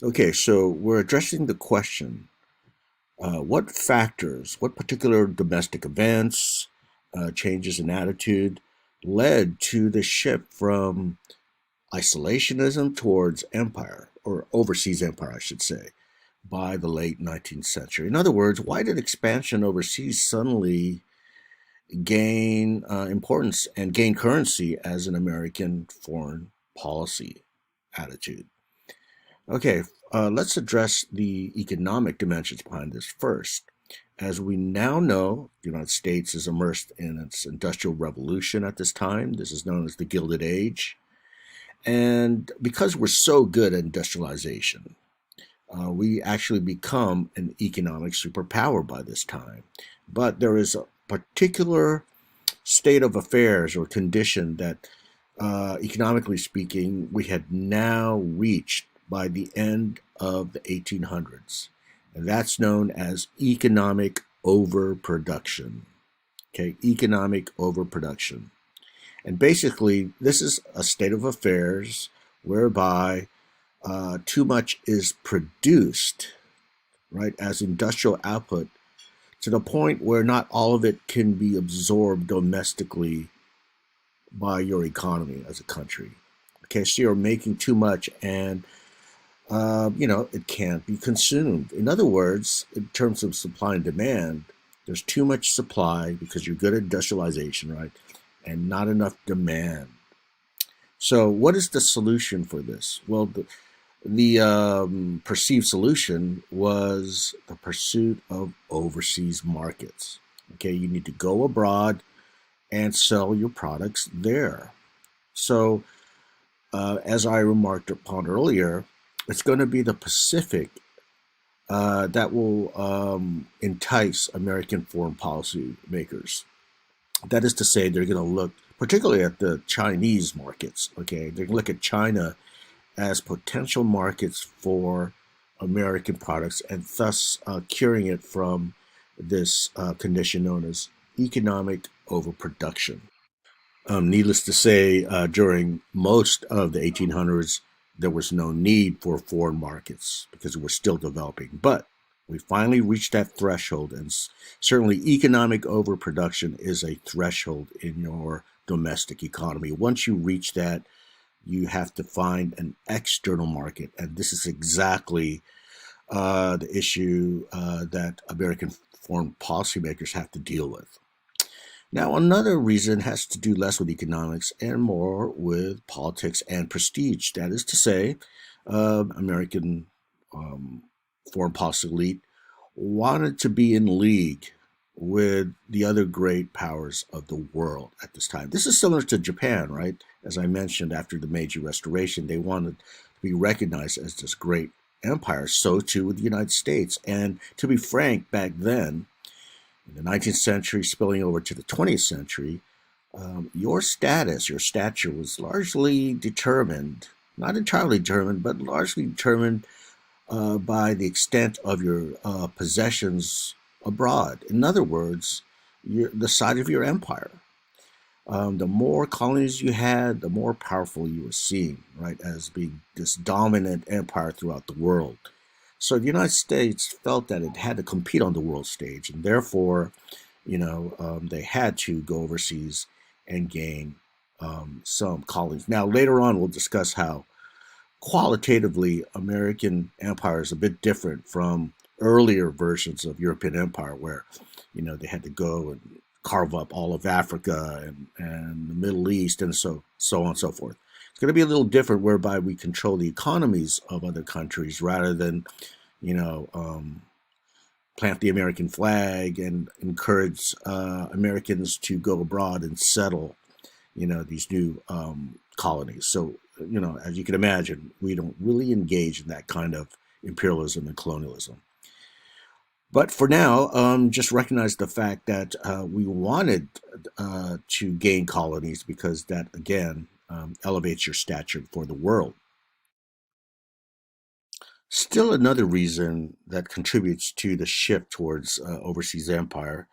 Okay, so we're addressing the question, what factors, what particular domestic events, changes in attitude led to the shift from isolationism towards empire, or overseas empire, I should say, by the late 19th century? In other words, why did expansion overseas suddenly gain importance and gain currency as an American foreign policy attitude? Okay, let's address the economic dimensions behind this first. As we now know, the United States is immersed in its industrial revolution at this time. This is known as the Gilded Age. And because we're so good at industrialization, we actually become an economic superpower by this time. But there is a particular state of affairs or condition that, economically speaking, we had now reached by the end of the 1800s. And that's known as economic overproduction. Okay, economic overproduction. And basically, this is a state of affairs whereby too much is produced, right, as industrial output to the point where not all of it can be absorbed domestically by your economy as a country. Okay, so you're making too much, and it can't be consumed. In other words, in terms of supply and demand, there's too much supply because you're good at industrialization, right, and not enough demand. So, what is the solution for this? Well, the perceived solution was the pursuit of overseas markets. Okay, you need to go abroad and sell your products there. So, as I remarked upon earlier, it's going to be the Pacific that will entice American foreign policy makers. That is to say, they're going to look particularly at the Chinese markets. Okay, they're going to look at China as potential markets for American products and thus curing it from this condition known as economic overproduction. Needless to say, during most of the 1800s, there was no need for foreign markets because we're still developing. But we finally reached that threshold, and certainly economic overproduction is a threshold in your domestic economy. Once you reach that, you have to find an external market, and this is exactly the issue that American foreign policymakers have to deal with. Now, another reason has to do less with economics and more with politics and prestige. That is to say, American um, foreign policy elite wanted to be in league with the other great powers of the world at this time. This is similar to Japan, right? As I mentioned, after the Meiji Restoration, they wanted to be recognized as this great empire. So too with the United States. And to be frank, back then, in the 19th century, spilling over to the 20th century, your status, your stature was largely determined, not entirely determined, but largely determined by the extent of your possessions abroad. In other words, the size of your empire. The more colonies you had, the more powerful you were seen, right, as being this dominant empire throughout the world. So the United States felt that it had to compete on the world stage, and therefore, they had to go overseas and gain some colonies. Now, later on, we'll discuss how qualitatively American empire is a bit different from earlier versions of European empire, where they had to go and carve up all of Africa and the Middle East and so on and so forth. It's going to be a little different, whereby we control the economies of other countries rather than you know um, plant the American flag and encourage Americans to go abroad and settle these new colonies. So as you can imagine, we don't really engage in that kind of imperialism and colonialism. But for now, just recognize the fact that we wanted to gain colonies because that, again, elevates your stature for the world. Still, another reason that contributes to the shift towards overseas empire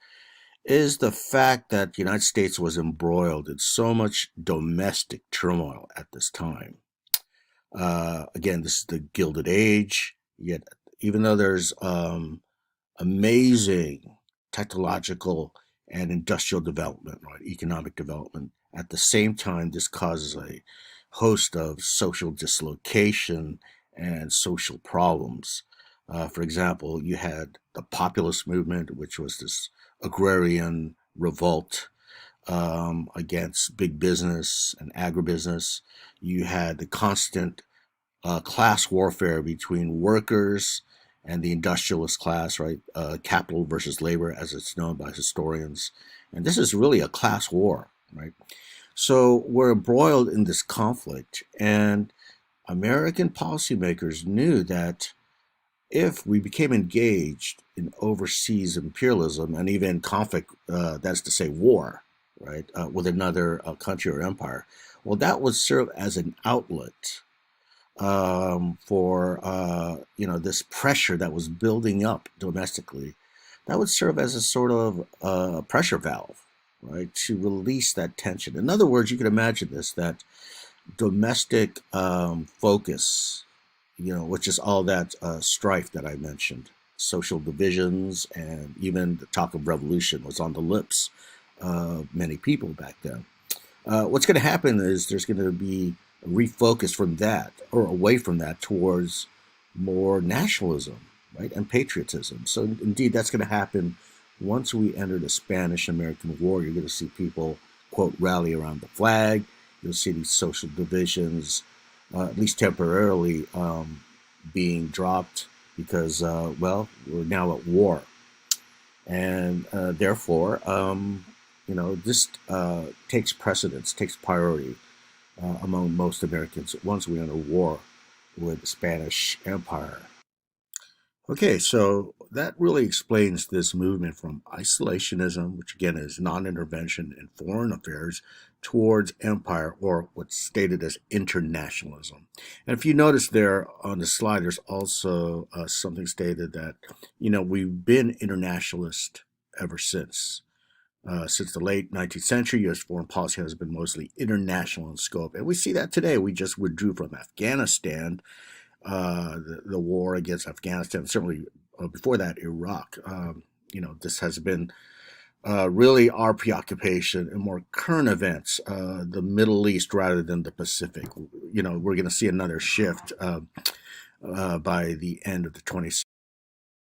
is the fact that the United States was embroiled in so much domestic turmoil at this time. Again, this is the Gilded Age. Yet, even though there's amazing technological and industrial development, right, economic development, at the same time, this causes a host of social dislocation and social problems. For example, you had the populist movement, which was this agrarian revolt against big business and agribusiness. You had the constant class warfare between workers and the industrialist class, right? Capital versus labor, as it's known by historians. And this is really a class war, right? So we're embroiled in this conflict, and American policymakers knew that if we became engaged in overseas imperialism and even conflict, that's to say war, right, with another country or empire, well, that would serve as an outlet for this pressure that was building up domestically. That would serve as a sort of pressure valve, right, to release that tension. In other words, you can imagine this, that domestic focus, which is all that strife that I mentioned, social divisions, and even the talk of revolution was on the lips of many people back then. What's going to happen is there's going to be a refocus from that or away from that towards more nationalism, right, and patriotism. So, indeed, that's going to happen once we enter the Spanish American War. You're going to see people, quote, rally around the flag. You'll see these social divisions, at least temporarily, being dropped because, well, we're now at war. And therefore, this takes precedence, takes priority among most Americans once we enter war with the Spanish Empire. Okay, so that really explains this movement from isolationism, which again is non intervention in foreign affairs, towards empire, or what's stated as internationalism. And if you notice there on the slide, there's also something stated that, we've been internationalist ever since. Since the late 19th century, U.S. foreign policy has been mostly international in scope. And we see that today. We just withdrew from Afghanistan, the war against Afghanistan, certainly before that, Iraq. This has been really our preoccupation in more current events, the Middle East rather than the Pacific. We're going to see another shift by the end of the 20th